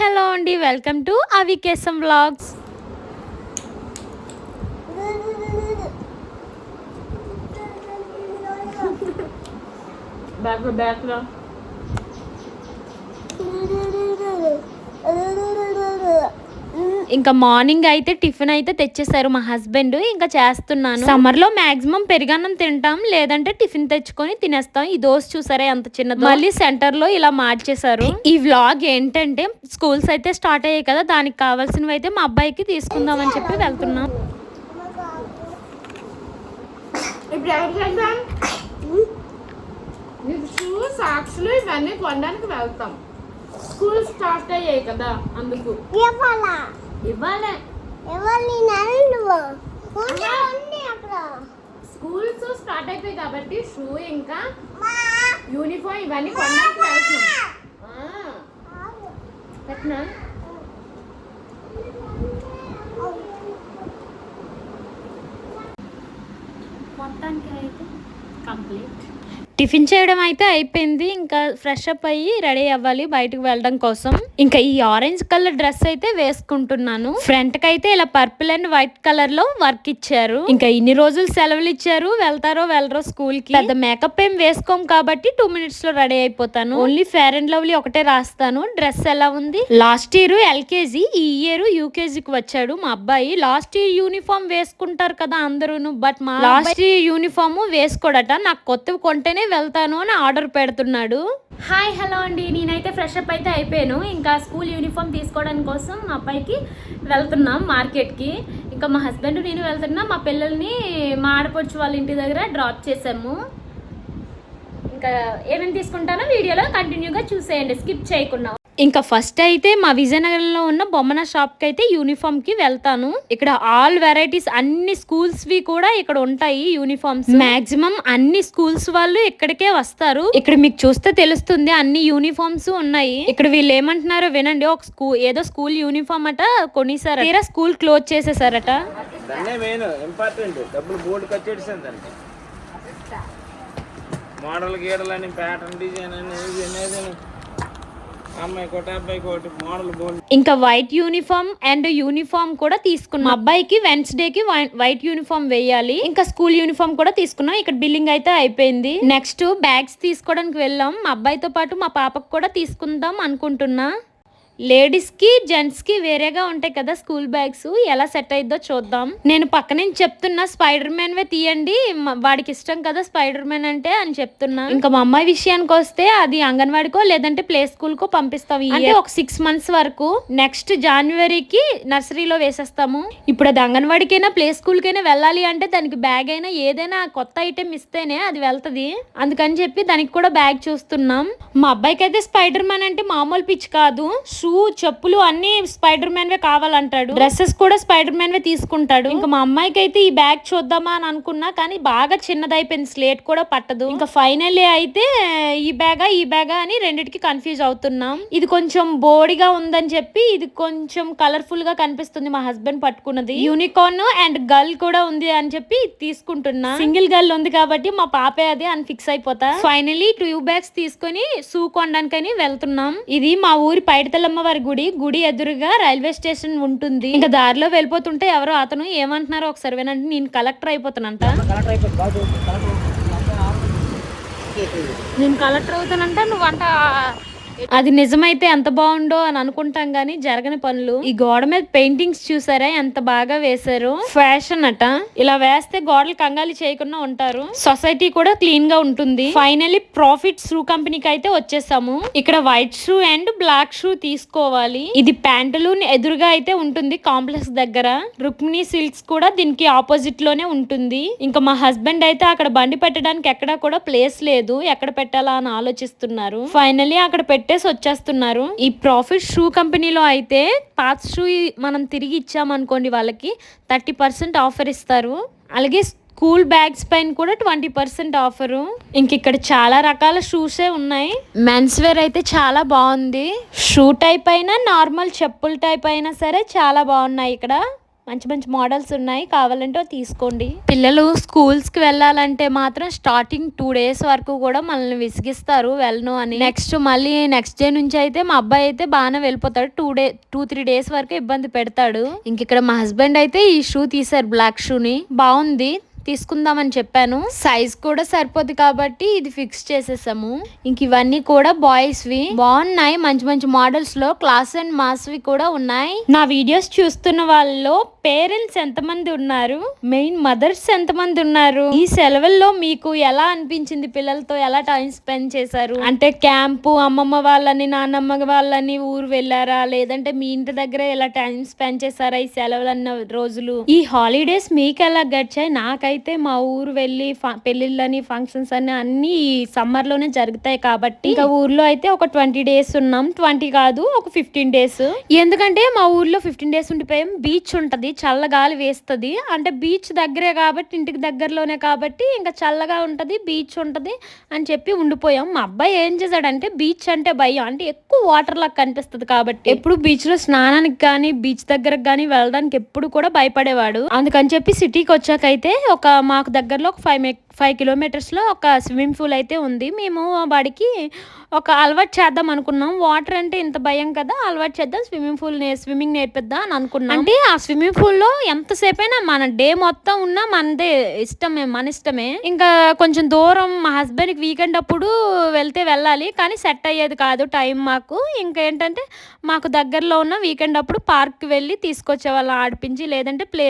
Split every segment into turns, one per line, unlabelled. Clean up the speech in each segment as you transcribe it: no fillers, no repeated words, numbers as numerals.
Hello అండి, welcome to అవికేసం vlogs. బ్యాక్లో ఇంకా మార్నింగ్ అయితే టిఫిన్ అయితే తెచ్చేసారు మా హస్బెండ్. ఇంకా చేస్తున్నాను. సమ్మర్ లో మాక్సిమం పెరుగన్నం తింటాం, లేదంటే టిఫిన్ తెచ్చుకొని తినేస్తాం. ఈ దోశ చూసారా ఎంత చిన్నదో. మళ్ళీ సెంటర్ లో ఇలా మార్చేశారు. ఈ వ్లాగ్ ఏంటంటే స్కూల్స్ అయితే స్టార్ట్ అయ్యాయి కదా, దానికి కావాల్సినవి అయితే మా అబ్బాయికి తీసుకుందాం అని చెప్పి వెళ్తున్నాం.
సాక్షులు ఇవన్నీ కొనడానికి వెళ్తాం. స్కూల్ స్టార్ట్ అయ్యాయి కదా, అందుకు స్కూల్స్ స్టార్ట్ అయిపోయాయి కాబట్టి షూ ఇంకా యూనిఫామ్ ఇవన్నీ కొనడానికి వెళ్తున్నాం. పెట్టినా మొత్తానికి అయితే కంప్లీట్. టిఫిన్ చేయడం అయితే అయిపోయింది. ఇంకా ఫ్రెష్ అప్ అయ్యి రెడీ అవ్వాలి బయటకు వెళ్ళడం కోసం. ఇంకా ఈ ఆరెంజ్ కలర్ డ్రెస్ అయితే వేసుకుంటున్నాను. ఫ్రంట్ కి అయితే ఇలా పర్పుల్ అండ్ వైట్ కలర్ లో వర్క్ ఇచ్చారు. ఇంకా ఇన్ని రోజులు సెలవులు ఇచ్చారు, వెళ్తారో వెళ్ళరో స్కూల్ కి. పెద్ద మేకప్ ఏం వేసుకోం కాబట్టి 2 minutes లో రెడీ అయిపోతాను. ఓన్లీ ఫేర్ అండ్ లవ్లీ ఒకటే రాస్తాను. డ్రెస్ ఎలా ఉంది? లాస్ట్ ఇయర్ LKG, ఈ ఇయర్ UKG కి వచ్చాడు మా అబ్బాయి. లాస్ట్ ఇయర్ యూనిఫామ్ వేసుకుంటారు కదా అందరూను, బట్ మా లాస్ట్ ఇయర్ యూనిఫామ్ వేసుకోడట. నాకు కొత్తవి కొంటేనే వెళ్తాను అని ఆర్డర్ పెడుతున్నాడు. హాయ్ హలో అండి, నేనైతే ఫ్రెష్ అప్ అయితే అయిపోయాను. ఇంకా స్కూల్ యూనిఫామ్ తీసుకోవడానికి కోసం మా అబ్బాయికి వెళ్తున్నాం మార్కెట్కి. ఇంకా మా హస్బెండ్ నేను వెళ్తున్నా. మా పిల్లల్ని మా ఆడపడుచు వాళ్ళ ఇంటి దగ్గర డ్రాప్ చేసాము. ఇంకా ఏమేమి తీసుకుంటానో వీడియోలో కంటిన్యూగా చూసేయండి, స్కిప్ చేయకుండా. ఇంకా ఫస్ట్ అయితే మా విజయనగరంలో ఉన్న బొమ్మన షాప్ కి అయితే యూనిఫామ్ కి వెళ్తాను. ఇక్కడ ఆల్ వెరైటీస్ అన్ని స్కూల్స్ వి కూడా ఇక్కడ ఉంటాయి యూనిఫామ్స్. మాక్సిమం అన్ని స్కూల్స్ వాళ్ళు ఇక్కడికే వస్తారు. ఇక్కడ మీకు చూస్తే తెలుస్తుంది అన్ని యూనిఫామ్స్ ఉన్నాయి. ఇక్కడ వీళ్ళు ఏమంటున్నారో వినండి. ఒక ఏదో స్కూల్ యూనిఫామ్ అట కొనిసారు, తీరా స్కూల్ క్లోజ్ చేసేసారట.
మోడల్ గీడల్ అని, ప్యాటర్న్ డిజైన్ అని,
ఇంకా వైట్ యూనిఫామ్ అండ్ యూనిఫామ్ కూడా తీసుకున్నాం. మా అబ్బాయికి వెన్స్డే కి వైట్ యూనిఫామ్ వేయాలి. ఇంకా స్కూల్ యూనిఫామ్ కూడా తీసుకున్నాం. ఇక్కడ బిల్లింగ్ అయితే అయిపోయింది. నెక్స్ట్ బ్యాగ్స్ తీసుకోవడానికి వెళ్ళాం. మా అబ్బాయితో పాటు మా పాపకు కూడా తీసుకుందాం అనుకుంటున్నా. లేడీస్ కి జెంట్స్ కి వేరేగా ఉంటాయి కదా స్కూల్ బ్యాగ్స్, ఎలా సెట్ అయిద్దో చూద్దాం. నేను పక్క నుంచి చెప్తున్నా స్పైడర్ మ్యాన్ వే తీయండి, వాడికి ఇష్టం కదా స్పైడర్ మ్యాన్ అంటే అని చెప్తున్నా. ఇంకా మా అమ్మాయి విషయానికి వస్తే అది అంగన్వాడికో లేదంటే ప్లే స్కూల్ కో పంపిస్తాం. అంటే ఒక 6 months వరకు. నెక్స్ట్ జనవరికి నర్సరీలో వేసేస్తాము. ఇప్పుడు అది అంగన్వాడికైనా ప్లే స్కూల్ కైనా వెళ్ళాలి అంటే దానికి బ్యాగ్ అయినా ఏదైనా కొత్త ఐటెం ఇస్తేనే అది వెళ్తది. అందుకని చెప్పి దానికి కూడా బ్యాగ్ చూస్తున్నాం. మా అబ్బాయికి అయితే స్పైడర్ మ్యాన్ అంటే మామూలు పిచ్చి కాదు. షూ, చెప్పులు అన్ని స్పైడర్ మ్యాన్ వే కావాలంటాడు. డ్రెస్సెస్ కూడా స్పైడర్ మ్యాన్ వే తీసుకుంటాడు. ఇంకా మా అమ్మాయికి అయితే ఈ బ్యాగ్ చూద్దామా అని అనుకున్నా, కానీ బాగా చిన్నదైపోయింది, స్లేట్ కూడా పట్టదు. ఇంకా ఫైనల్లీ అయితే ఈ బ్యాగా అని రెండిటికి కన్ఫ్యూజ్ అవుతున్నాం. ఇది కొంచెం బోడిగా ఉందని చెప్పి ఇది కొంచెం కలర్ఫుల్ గా కనిపిస్తుంది. మా హస్బెండ్ పట్టుకున్నది యూనికార్న్ అండ్ గర్ల్ కూడా ఉంది అని చెప్పి తీసుకుంటున్నా. సింగిల్ గర్ల్ ఉంది కాబట్టి మా పాపే అదే అని ఫిక్స్ అయిపోతా. ఫైనల్లీ 2 bags తీసుకొని షూ కొనడానికని వెళ్తున్నాం. ఇది మా ఊరి పైడితల వారి గుడి ఎదురుగా రైల్వే స్టేషన్ ఉంటుంది. ఇంకా దారిలో వెళ్ళిపోతుంటే ఎవరో అతను ఏమంటున్నారో ఒకసారి వినండి. నేను కలెక్టర్ అయిపోతానంట. నేను కలెక్టర్ అవుతానంట, నువ్వంట. అది నిజమైతే ఎంత బాగుండో అని అనుకుంటాం గానీ జరగని పనులు. ఈ గోడ మీద పెయింటింగ్స్ చూసారా ఎంత బాగా వేశారు. ఫ్యాషన్ అట. ఇలా వేస్తే గోడలు కంగాలి చేయకుండా ఉంటారు. సొసైటీ కూడా క్లీన్ గా ఉంటుంది. ఫైనల్లీ ప్రాఫిట్ షూ కంపెనీకి అయితే వచ్చేసాము. ఇక్కడ white shoe and black shoe తీసుకోవాలి. ఇది ప్యాంటులూన్ ఎదురుగా అయితే ఉంటుంది కాంప్లెక్స్ దగ్గర. రుక్మిణి సిల్క్స్ కూడా దీనికి ఆపోజిట్ లోనే ఉంటుంది. ఇంకా మా హస్బెండ్ అయితే అక్కడ బండి పెట్టడానికి ఎక్కడా కూడా ప్లేస్ లేదు, ఎక్కడ పెట్టాలా అని ఆలోచిస్తున్నారు. ఫైనల్లీ అక్కడ పెట్టేసి వచ్చేస్తున్నారు. ఈ ప్రాఫిట్ షూ కంపెనీలో అయితే పాత షూ మనం తిరిగి ఇచ్చామనుకోండి వాళ్ళకి 30% ఆఫర్ ఇస్తారు. అలాగే స్కూల్ బ్యాగ్స్ పైన కూడా 20% ఆఫరు. ఇంక ఇక్కడ చాలా రకాల షూసే ఉన్నాయి. మెన్స్ వేర్ అయితే చాలా బాగుంది. షూ టైప్ అయినా నార్మల్ చెప్పుల టైప్ అయినా సరే చాలా బాగున్నాయి ఇక్కడ.
మంచి మంచి మోడల్స్ ఉన్నాయి, కావాలంటే తీసుకోండి. పిల్లలు స్కూల్స్కి వెళ్ళాలంటే మాత్రం స్టార్టింగ్ 2 days వరకు కూడా మనల్ని విసిగిస్తారు వెళ్ళను అని. మళ్ళీ నెక్స్ట్ డే నుంచి అయితే మా అబ్బాయి అయితే బాగానే వెళ్ళిపోతాడు. 2-3 days వరకు ఇబ్బంది పెడతాడు. ఇంక ఇక్కడ మా హస్బెండ్ అయితే ఈ షూ తీసారు, బ్లాక్ షూని. బాగుంది, తీసుకుందామని చెప్పాను. సైజ్ కూడా సరిపోదు కాబట్టి ఇది ఫిక్స్ చేసేసాము. ఇంక ఇవన్నీ కూడా బాయ్స్వి బాగున్నాయి. మంచి మంచి మోడల్స్ లో క్లాస్ అండ్ మాస్వి కూడా ఉన్నాయి. నా వీడియోస్ చూస్తున్న వాళ్ళలో పేరెంట్స్ ఎంతమంది ఉన్నారు, మెయిన్ మదర్స్ ఎంతమంది ఉన్నారు, ఈ సెలవుల్లో మీకు ఎలా అనిపించింది, పిల్లలతో ఎలా టైం స్పెండ్ చేశారు? అంటే క్యాంపు, అమ్మమ్మ వాళ్ళని నాన్నమ్మ వాళ్ళని ఊరు వెళ్ళారా, లేదంటే మీ ఇంటి దగ్గర ఎలా టైం స్పెండ్ చేశారా ఈ సెలవులన్న రోజులు? ఈ హాలిడేస్ మీకు ఎలా గడిచాయి? నాకైతే మా ఊరు వెళ్ళి పెళ్లిళ్ళని ఫంక్షన్స్ అన్ని ఈ సమ్మర్ లోనే జరుగుతాయి కాబట్టి ఇంకా ఊర్లో అయితే ఒక 20 days ఉన్నాం. 20 కాదు, ఒక 15 days. ఎందుకంటే మా ఊర్లో 15 days ఉండిపోయాం. బీచ్ ఉంటది, చల్లగాలి వేస్తుంది. అంటే బీచ్ దగ్గరే కాబట్టి, ఇంటికి దగ్గరలోనే కాబట్టి ఇంకా చల్లగా ఉంటది, బీచ్ ఉంటది అని చెప్పి ఉండిపోయాం. మా అబ్బాయి ఏం చేశాడంటే బీచ్ అంటే భయం, అంటే ఎక్కువ వాటర్ లాగా కనిపిస్తుంది కాబట్టి ఎప్పుడు బీచ్ లో స్నానానికి కానీ బీచ్ దగ్గరకు కానీ వెళ్ళడానికి ఎప్పుడు కూడా భయపడేవాడు. అందుకని చెప్పి సిటీకి వచ్చాకైతే మాకు దగ్గరలో ఒక 5 kilometers లో ఒక స్విమ్మింగ్ పూల్ అయితే ఉంది. మేము వాడికి ఒక అలవాటు చేద్దాం అనుకున్నాం. వాటర్ అంటే ఇంత భయం కదా, అలవాటు చేద్దాం, స్విమ్మింగ్ నేర్పిద్దాం అని అనుకున్నాం. అంటే ఆ స్విమ్మింగ్ పూల్ లో ఎంతసేపు అయినా మన డే మొత్తం ఉన్నా మనదే ఇష్టమే, మన ఇష్టమే. ఇంకా కొంచెం దూరం మా హస్బెండ్కి వీకెండ్ అప్పుడు వెళ్తే వెళ్ళాలి, కానీ సెట్ అయ్యేది కాదు టైం మాకు. ఇంకేంటంటే మాకు దగ్గరలో ఉన్న వీకెండ్ అప్పుడు పార్క్కి వెళ్ళి తీసుకొచ్చే వాళ్ళం ఆడిపించి, లేదంటే ప్లే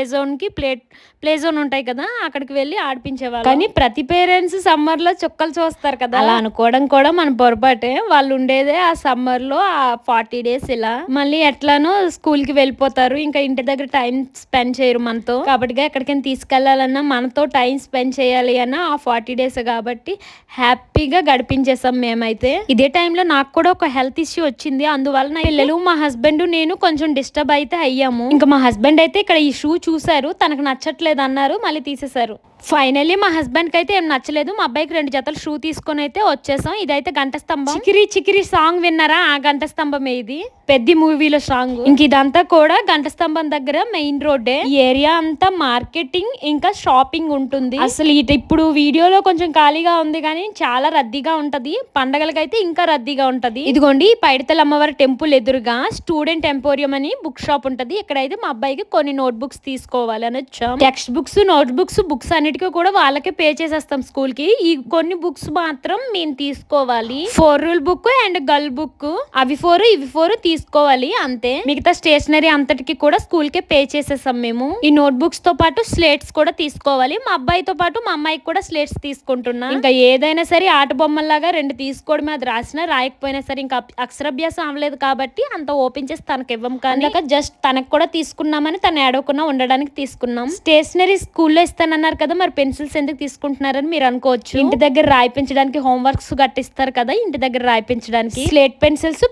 జోన్ ఉంటాయి కదా, అక్కడికి వెళ్ళి ఆడిపించేవాళ్ళు. కానీ ప్రతి పేరెంట్స్ సమ్మర్ లో చుక్కలు చూస్తారు కదా, అలా అనుకోవడం కూడా మన పొరపాటే. వాళ్ళు ఉండేదే ఆ సమ్మర్ లో ఆ 40 days ఇలా. మళ్ళీ ఎట్లానో స్కూల్ కి వెళ్ళిపోతారు, ఇంకా ఇంటి దగ్గర టైం స్పెండ్ చేయరు మనతో. కాబట్టి ఎక్కడికైనా తీసుకెళ్లాలన్నా మనతో టైం స్పెండ్ చేయాలి అన్న ఆ 40 days కాబట్టి హ్యాపీగా గడిపించేసాం మేమైతే. ఇదే టైంలో నాకు కూడా ఒక హెల్త్ ఇష్యూ వచ్చింది, అందువల్ల పిల్లలు, మా హస్బెండ్, నేను కొంచెం డిస్టర్బ్ అయితే అయ్యాము. ఇంకా మా హస్బెండ్ అయితే ఇక్కడ ఈ షూ చూసారు, తనకు నచ్చట్లేదు అన్నారు, మళ్ళీ తీసేశారు. ఫైనల్లీ మా హస్బెండ్ కి అయితే ఏం నచ్చలేదు. మా అబ్బాయికి 2 జతలు షూ తీసుకొని అయితే వచ్చేసాం. ఇదైతే గంట స్తంభం, చికిరి సాంగ్ విన్నారా? ఆ గంట స్తంభమే ఇది, పెద్ద మూవీలో సాంగ్. ఇంక ఇదంతా కూడా గంట స్తంభం దగ్గర మెయిన్ రోడ్డే. ఈ ఏరియా అంతా మార్కెటింగ్ ఇంకా షాపింగ్ ఉంటుంది. అసలు ఇప్పుడు వీడియోలో కొంచెం ఖాళీగా ఉంది కానీ చాలా రద్దీగా ఉంటది. పండగలకైతే ఇంకా రద్దీగా ఉంటది. ఇదిగోండి పైడితల్లి అమ్మవారి టెంపుల్ ఎదురుగా స్టూడెంట్ ఎంపోరియం అని బుక్ షాప్ ఉంటది. ఇక్కడైతే మా అబ్బాయికి కొన్ని నోట్ బుక్స్ తీసుకోవాలి అని వచ్చాం. టెక్స్ట్ బుక్స్, నోట్ బుక్స్ అన్నిటికీ కూడా వాళ్ళకే పే చేసేస్తాం స్కూల్ కి. ఈ కొన్ని బుక్స్ మాత్రం మేము తీసుకోవాలి. 4 rule book and girl book, అవి 4 ఇవి 4 తీసుకోవాలి అంతే. మిగతా స్టేషనరీ అంతటికి కూడా స్కూల్ కే పే చేసేసాం మేము. ఈ నోట్ బుక్స్ తో పాటు స్లేట్స్ కూడా తీసుకోవాలి. మా అబ్బాయితో పాటు మా అమ్మాయికి కూడా స్లేట్స్ తీసుకుంటున్నా. ఇంకా ఏదైనా సరే ఆట బొమ్మల్లాగా 2 తీసుకోవడమే, అది రాసినా రాయకపోయినా సరే. ఇంకా అక్షరాభ్యాసం అవ్వలేదు కాబట్టి అంత ఓపెన్ చేసి తనకి ఇవ్వం, కానీ జస్ట్ తనకు కూడా తీసుకున్నామని తను ఏడవకుండా ఉండడానికి తీసుకున్నాం. స్టేషనరీ స్కూల్లో ఇస్తానన్నారు కదా, మరి పెన్సిల్స్ ఎందుకు తీసుకుంటున్నారని మీరు అనుకోవచ్చు. ఇంటి దగ్గర రాయిపించడానికి హోంవర్క్స్ గట్టిస్తారు కదా, ఇంటి దగ్గర రాయిపించడానికి స్లేట్ పెన్సిల్స్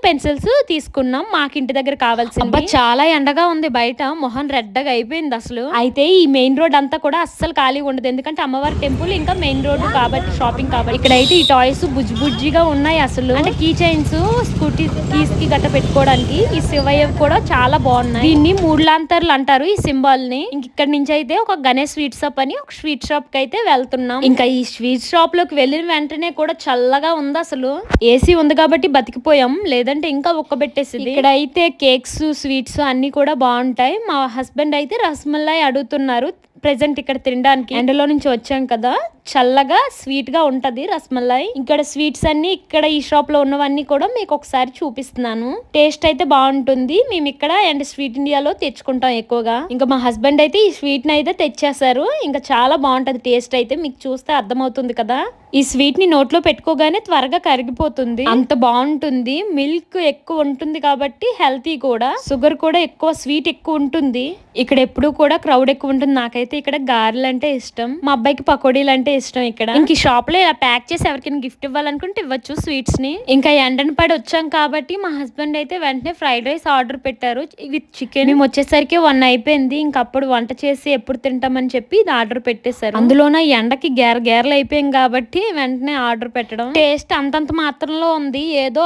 తీసుకున్నాం. మాకు ఇంటి దగ్గర కావాల్సింది. చాలా ఎండగా ఉంది బయట, మొహం రెడ్డగా అయిపోయింది అసలు. అయితే ఈ మెయిన్ రోడ్ అంతా కూడా అస్సలు ఖాళీ ఉండదు, ఎందుకంటే అమ్మవారి టెంపుల్ ఇంకా మెయిన్ రోడ్ కాబట్టి, షాపింగ్ కాబట్టి. ఇక్కడైతే ఈ టాయ్స్ బుజ్జిగా ఉన్నాయి అసలు. అంటే కీ చైన్స్, స్కూటీ కీస్ కి గట్ట పెట్టుకోవడానికి. ఈ శివయ్య కూడా చాలా బాగున్నాయి. దీన్ని 3 లాంతర్లు అంటారు ఈ సింబాల్ ని. ఇంక ఇక్కడ నుంచి అయితే ఒక గణేష్ స్వీట్ షాప్ అని ఒక స్వీట్ షాప్ కి అయితే వెళ్తున్నాం. ఇంకా ఈ స్వీట్ షాప్ లోకి వెళ్ళిన వెంటనే కూడా చల్లగా ఉంది అసలు. ఏసీ ఉంది కాబట్టి బతికిపోయాం, లేదంటే ఇంకా ఉక్కబెట్టేసింది. ఇక్కడ అయితే కేక్స్, స్వీట్స్ అన్ని కూడా బాగుంటాయి. మా హస్బెండ్ అయితే రసమలై అడుగుతున్నారు ప్రెసెంట్ ఇక్కడ తినడానికి. ఎండలో నుంచి వచ్చాం కదా, చల్లగా స్వీట్ గా ఉంటది రసమలై. ఇక్కడ స్వీట్స్ అన్ని ఇక్కడ ఈ షాప్ లో ఉన్నవన్నీ కూడా మీకు ఒకసారి చూపిస్తున్నాను. టేస్ట్ అయితే బాగుంటుంది. మేము ఇక్కడ అండ్ స్వీట్ ఇండియాలో తెచ్చుకుంటాం ఎక్కువగా. ఇంకా మా హస్బెండ్ అయితే ఈ స్వీట్ ని అయితే తెచ్చేసారు. ఇంకా చాలా బాగుంటది టేస్ట్ అయితే, మీకు చూస్తే అర్థమవుతుంది కదా. ఈ స్వీట్ ని నోట్లో పెట్టుకోగానే త్వరగా కరిగిపోతుంది, అంత బాగుంటుంది. మిల్క్ ఎక్కువ ఉంటుంది కాబట్టి హెల్తీ కూడా, షుగర్ కూడా ఎక్కువ, స్వీట్ ఎక్కువ ఉంటుంది. ఇక్కడ ఎప్పుడు కూడా క్రౌడ్ ఎక్కువ ఉంటుంది. నాకైతే ఇక్కడ గారెలు అంటే ఇష్టం, మా అబ్బాయికి పకోడీలు అంటే ఇష్టం. ఇక్కడ ఇంక షాప్ లో ఇలా ప్యాక్ చేసి ఎవరికైనా గిఫ్ట్ ఇవ్వాలనుకుంటే ఇవ్వచ్చు స్వీట్స్ ని. ఇంకా ఎండను పడి వచ్చాం కాబట్టి మా హస్బెండ్ అయితే వెంటనే ఫ్రైడ్ రైస్ ఆర్డర్ పెట్టారు విత్ చికెన్. మేము వచ్చేసరికి 1 అయిపోయింది. ఇంక అప్పుడు వంట చేసి ఎప్పుడు తింటామని చెప్పి ఇది ఆర్డర్ పెట్టేశారు. అందులోన ఎండకి గేరలు అయిపోయాం కాబట్టి
వెంటనే ఆర్డర్ పెట్టడం. టేస్ట్ అంతంత మాత్రంలో ఉంది, ఏదో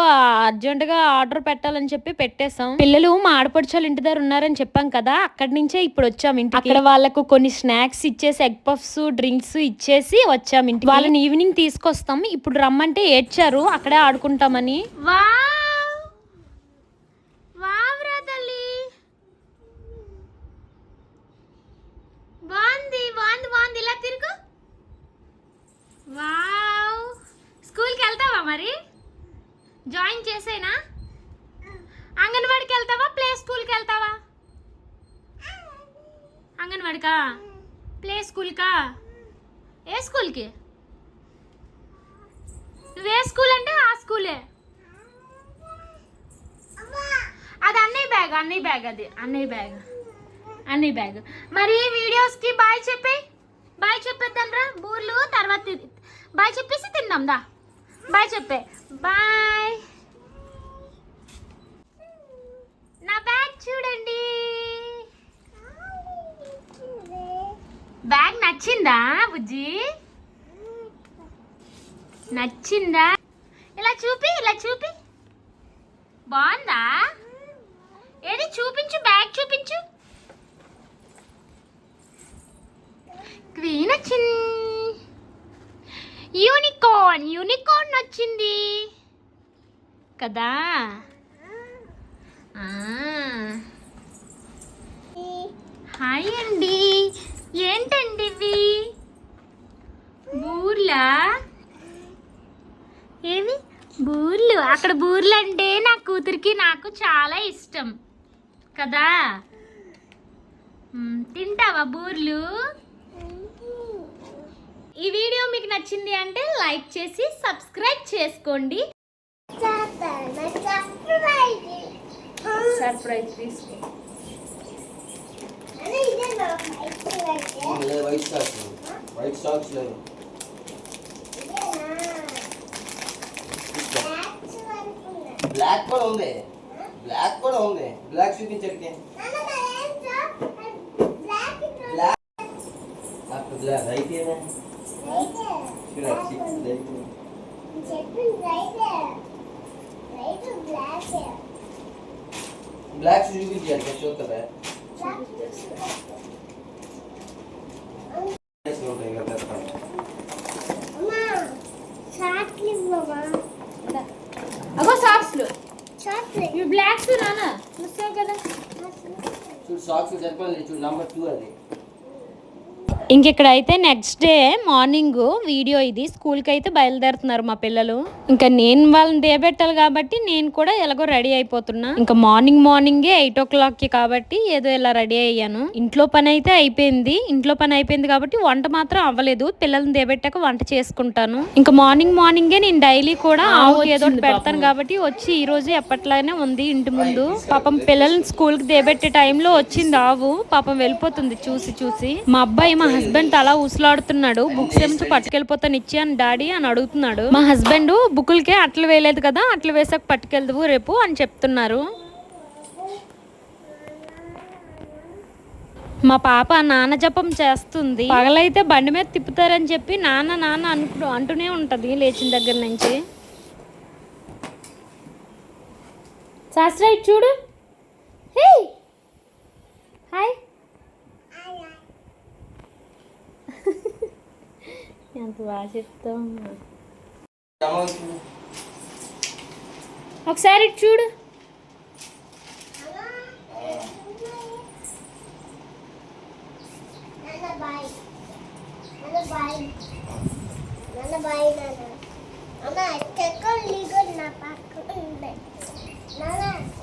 అర్జెంట్ గా ఆర్డర్ పెట్టాలని చెప్పి పెట్టేశాం. పిల్లలు మా ఆడపడుచాలు ఇంటి దగ్గర ఉన్నారని చెప్పాం కదా, అక్కడి నుంచే ఇప్పుడు వచ్చాం ఇంటికి. అక్కడ వాళ్ళకు కొన్ని స్నాక్స్ ఇచ్చేసి ఎగ్ పఫ్స్ డ్రింక్స్ ఇచ్చేసి వచ్చాం ఇంటికి. వాళ్ళని ఈవినింగ్ తీసుకొస్తాం. ఇప్పుడు రమ్మంటే ఏడ్చారు అక్కడే ఆడుకుంటామని.
బాగుంది బాగుంది బాగుంది, ఇలా తిరుగు. వావ్, స్కూల్కి వెళ్తావా మరి? జాయిన్ చేసేనా? అంగన్వాడికి వెళ్తావా, ప్లే స్కూల్కి వెళ్తావా? అంగన్వాడికా, ప్లే స్కూల్కా? ఏ స్కూల్కి? నువ్వే స్కూల్ అంటే ఆ స్కూలే. అది అన్నయ్య బ్యాగ్, అన్నయ్య బ్యాగ్, అది అన్నయ్య బ్యాగ్, అన్నయ్య బ్యాగ్. మరి వీడియోస్కి బాయ్ చెప్పే, బాయ్ చెప్పేద్దాం రా. బూర్లు తర్వాత బాయ్ చెప్పేసి తిందాం దా. బాయ్ చెప్పే, బాయ్. నా బ్యాగ్ చూడండి. బ్యాగ్ నచ్చిందా బుజ్జి? నచ్చిందా? ఇలా చూపి, ఇలా చూపి. బాగుందా? ఏది చూపించు, బ్యాగ్ చూపించు. గ్రీన్ వచ్చింది. యూనికార్న్, యూనికార్న్ వచ్చింది కదా. హాయ్ అండి. ఏంటండి ఇవి? బూర్లా? ఏవి బూర్లు? అక్కడ బూర్లు అంటే నా కూతురికి నాకు చాలా ఇష్టం కదా. తింటావా బూర్లు? ఈ వీడియో మీకు నచ్చింది అంటే లైక్ చేసి సబ్స్క్రైబ్ చేసుకోండి. సర్ప్రైజ్ తీసుకో.
వైట్ సాక్స్ లేవు. బ్లాక్ కూడా ఉంది, బ్లాక్ కూడా ఉంది. బ్లాక్ చూపించండి. బ్లాక్ బ్లాక్ అయితే బ్లాక్ చూపించాలి చూస్తారా?
అగో సాక్స్లు, ఇవి బ్లాక్స్ నానా చూస్తావు కదా.
చూడు సాక్స్ చెప్పాలి, చూడు నంబర్ 2 అది.
ఇంకెక్కడైతే నెక్స్ట్ డే మార్నింగ్ వీడియో ఇది. స్కూల్కి అయితే బయలుదేరుతున్నారు మా పిల్లలు. ఇంకా నేను వాళ్ళని దేబెట్టాలి కాబట్టి నేను కూడా ఎలాగో రెడీ అయిపోతున్నా. ఇంకా మార్నింగే 8 o'clock కాబట్టి ఏదో ఇలా రెడీ అయ్యాను. ఇంట్లో పని అయితే అయిపోయింది. ఇంట్లో పని అయిపోయింది కాబట్టి వంట మాత్రం అవ్వలేదు. పిల్లల్ని దేబెట్టాక వంట చేసుకుంటాను. ఇంకా మార్నింగే నేను డైలీ కూడా ఆవు ఏదో పెడతాను కాబట్టి వచ్చి ఈ రోజు ఎప్పట్లానే ఉంది ఇంటి ముందు. పాపం పిల్లల్ని స్కూల్కి దేబెట్టే టైంలో వచ్చింది ఆవు. పాపం వెళ్ళిపోతుంది చూసి. మా అబ్బాయి మా హస్బెండ్ అలా ఊసలాడుతున్నాడు. బుక్స్ ఏమో పట్టుకెళ్ళిపోతాను ఇచ్చి అని డాడీ అని అడుగుతున్నాడు. మా హస్బెండ్ బుక్కులకే అట్లు వేయలేదు కదా, అట్లు వేసాక పట్టుకెళ్దువు రేపు అని చెప్తున్నారు. మా పాప నాన్న జపం చేస్తుంది. పగలైతే బండి మీద తిప్పుతారని చెప్పి నాన్న అంటూనే ఉంటది లేచిన దగ్గర నుంచి. శాస్త్ర చూడు. హాయ్. ఎంత బాగా చెప్తావు. ఒకసారి చూడు.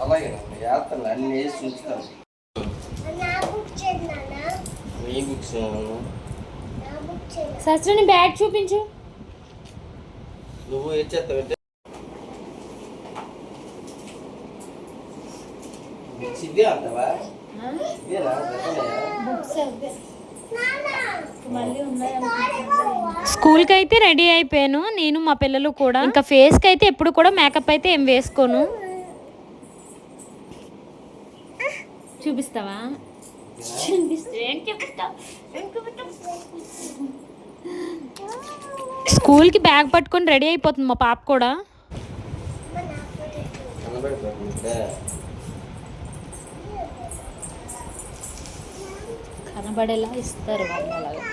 అలాగే యాత్రలు అన్ని వేసి చూస్తాను. మీ బుక్స్
శాస్త్రాన్ని బ్యాగ్ చూపించు.
నువ్వు ఏం చేస్తావంటే బుక్స్ ఇవే అంటావా? ఇవేనా?
స్కూల్కి అయితే రెడీ అయిపోయాను నేను మా పిల్లలు కూడా. ఇంకా ఫేస్కి అయితే ఎప్పుడు కూడా మేకప్ అయితే ఏం వేసుకోను.
చూపిస్తావా? ఏం చెప్తావు?
స్కూల్కి బ్యాగ్ పట్టుకొని రెడీ అయిపోతుంది మా పాప కూడా. కనబడేలా ఇస్తారు వాళ్ళు అలాగా.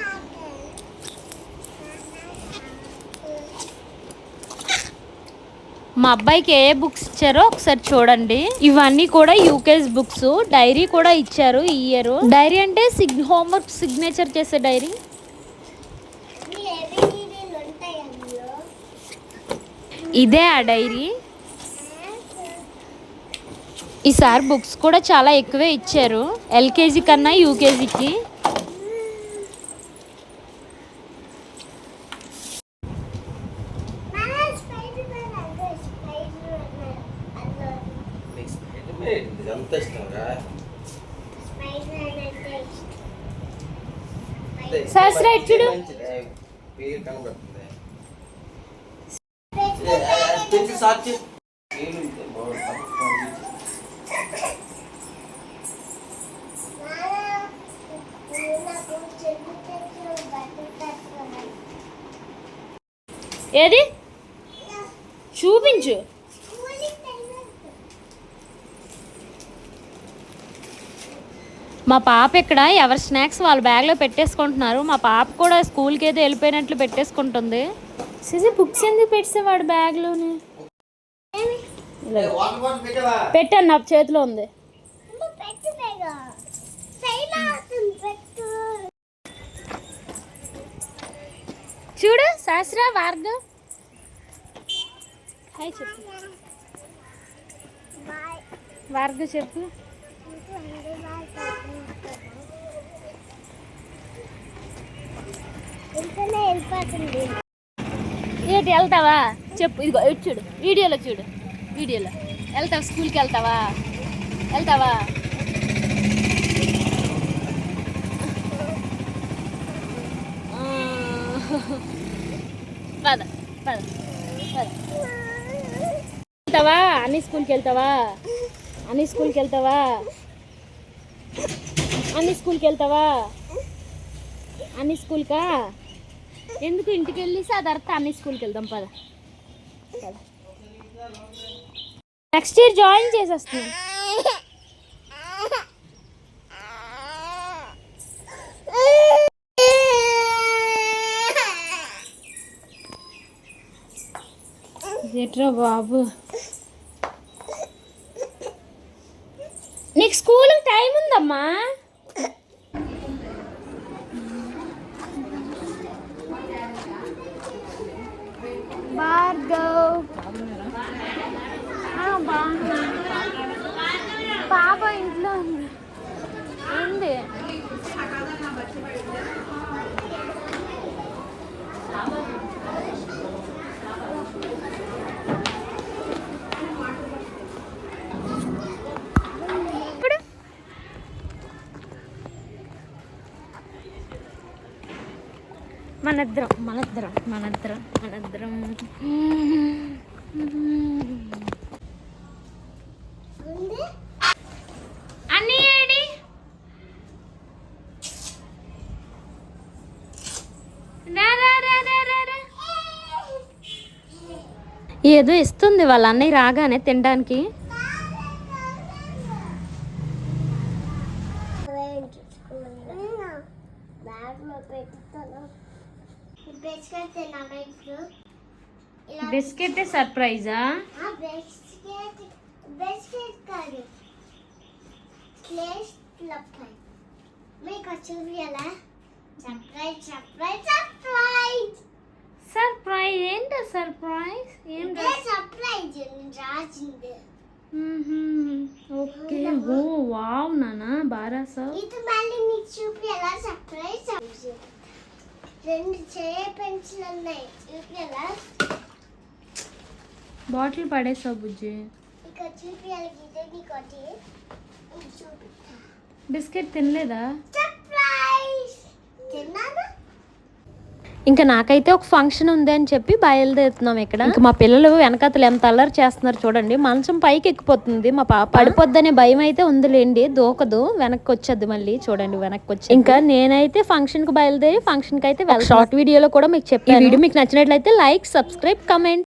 మా అబ్బాయికి ఏ బుక్స్ ఇచ్చారో ఒకసారి చూడండి. ఇవన్నీ కూడా యూకేజ్ బుక్స్. డైరీ కూడా ఇచ్చారు ఈ ఇయర్. డైరీ అంటే హోంవర్క్ సిగ్నేచర్ చేసే డైరీ. ఇదే ఆ డైరీ. ఈసారి బుక్స్ కూడా చాలా ఎక్కువే ఇచ్చారు ఎల్కేజీ కన్నా యూకేజీకి. సహస్రా చూడు. ఏది చూపించు. మా పాప ఇక్కడ ఎవరి స్నాక్స్ వాళ్ళ బ్యాగ్లో పెట్టేసుకుంటున్నారు. మా పాప కూడా స్కూల్కి ఏదో వెళ్ళిపోయినట్లు పెట్టేసుకుంటుంది. సిజీ బుక్స్ ఎందుకు పెట్టే వాడు బ్యాగ్లోనే పెట్టాను. నా చేతిలో ఉంది. చూడు శాస్త్ర వార్గ హాయ్ చెప్పు. వార్గ చెప్పు. ఏంటి వెళ్తావా చెప్పు. ఇదిగో ఇటు చూడు, వీడియోలో చూడు. వీడియోలో వెళ్తావా? స్కూల్కి వెళ్తావా? వెళ్తావా? పద పద పద. వెళ్తావా? అన్ని స్కూల్కి వెళ్తావా? అన్ని స్కూల్కి వెళ్తావా? అన్ని స్కూల్కి వెళ్తావా? అన్ని స్కూల్కా? ఎందుకు ఇంటికి వెళ్ళి ఆ తర్వాత అన్ని స్కూల్కి వెళ్దాం. పద పద. నెక్స్ట్ ఇయర్ జాయిన్ చేసేస్తాను. ఎట్రా బాబు, నీకు స్కూల్ టైం ఉందమ్మా. భార్గవ్ పాప ఇంట్లో ఉంది. మనద్దరం మనద్దరం మనద్దరం మనద్దరం. అన్నీ ఏడి ఏదో ఇస్తుంది వాళ్ళ అన్నయ్య రాగానే తినడానికి. బిస్కెట్ సర్ప్రైజా?
బిస్కెట్ కాదు, ప్లేస్ లప్పాయి. మీకు చూపియాలా? Surprise surprise surprise
surprise. ఏంటో సర్ప్రైజ్? ఏంటో
సర్ప్రైజ్ రాసింది.
ఓకే. ఓ వావ్ నానా బారాసావ్.
ఇది మళ్ళీ మీకు చూపియాలా? సర్ప్రైజ్. రెండు చేయ పెన్సిల్ ఉన్నాయి, చూపియాలా?
బాటిల్ పడేసావు బుజ్జి.
ఇక చూపియాలి. ఇదే నీకోటి చూపిస్తా.
బిస్కెట్ తినలేదా?
సర్ప్రైజ్ తిన్నాను. ఇంకా నాకైతే ఒక ఫంక్షన్ ఉంది అని చెప్పి బయలుదేరుతున్నాం ఇక్కడ. ఇంకా మా పిల్లలు వెనకాతలు ఎంత అల్లరి చేస్తున్నారు చూడండి. మంచం పైకి ఎక్కిపోతుంది మా పాప. పడిపోద్దనే భయం అయితే ఉందిలేండి, దూకదు, వెనక్కి వచ్చేది మళ్ళీ. చూడండి వెనక్కి వచ్చి. ఇంకా నేనైతే ఫంక్షన్ కి బయలుదేరి ఫంక్షన్ కి అయితే షార్ట్ వీడియోలో కూడా మీకు చెప్పాను. ఈ వీడియో మీకు నచ్చినట్లయితే లైక్, సబ్స్క్రైబ్, కమెంట్.